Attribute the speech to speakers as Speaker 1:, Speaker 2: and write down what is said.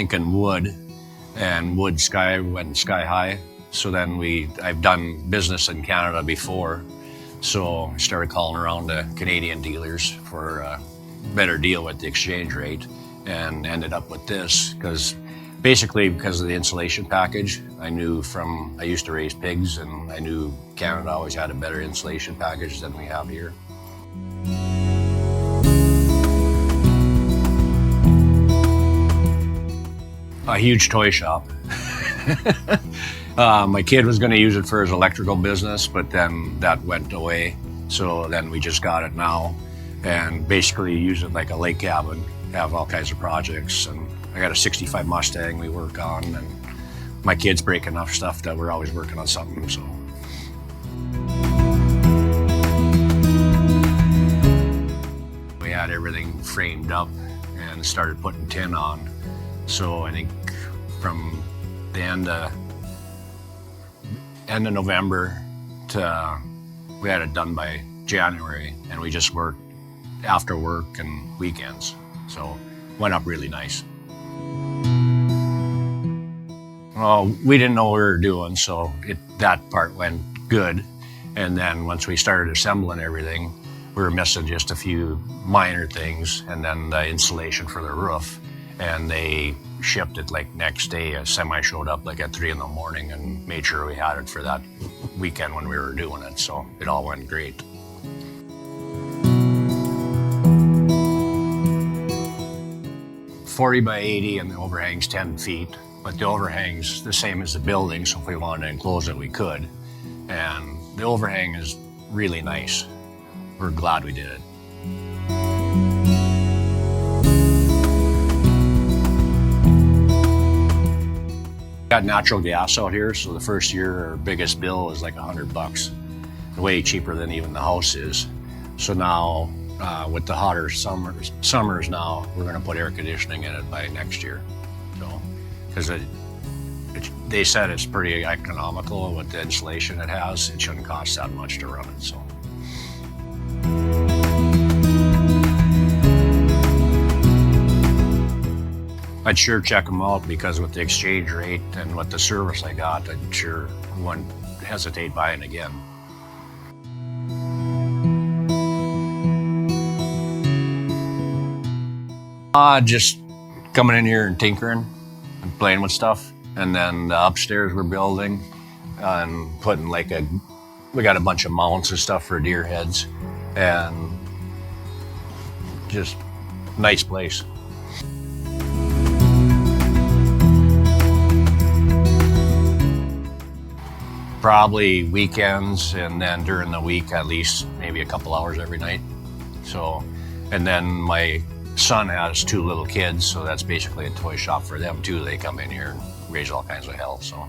Speaker 1: thinking wood, and wood went sky high. So then I've done business in Canada before, so I started calling around to Canadian dealers for a better deal with the exchange rate, and ended up with this because of the insulation package. I used to raise pigs, and I knew Canada always had a better insulation package than we have here. A huge toy shop. My kid was going to use it for his electrical business, but then that went away. So then we just got it now, and basically use it like a lake cabin, have all kinds of projects. And I got a 65 Mustang we work on, and my kids break enough stuff that we're always working on something, so. We had everything framed up and started putting tin on. So I think from the end of November we had it done by January, and we just worked after work and weekends. So went up really nice. Well, we didn't know what we were doing, so that part went good. And then once we started assembling everything, we were missing just a few minor things, and then the insulation for the roof. And they shipped it like next day. A semi showed up like at 3 in the morning and made sure we had it for that weekend when we were doing it. So it all went great. $40 by $80, and the overhang's 10 feet. But the overhang's the same as the building, so if we wanted to enclose it, we could. And the overhang is really nice. We're glad we did it. Got natural gas out here, so the first year our biggest bill was like $100, way cheaper than even the house is. So now, with the hotter summers now, we're going to put air conditioning in it by next year. So, because they said it's pretty economical with the insulation it has, it shouldn't cost that much to run it. So. I'd sure check them out, because with the exchange rate and with the service I got, I'd sure wouldn't hesitate buying again. Just coming in here and tinkering and playing with stuff. And then the upstairs we're building and putting we got a bunch of mounts and stuff for deer heads, and just nice place. Probably weekends, and then during the week at least maybe a couple hours every night. So, and then my son has 2 little kids, so that's basically a toy shop for them too. They come in here and raise all kinds of hell, so.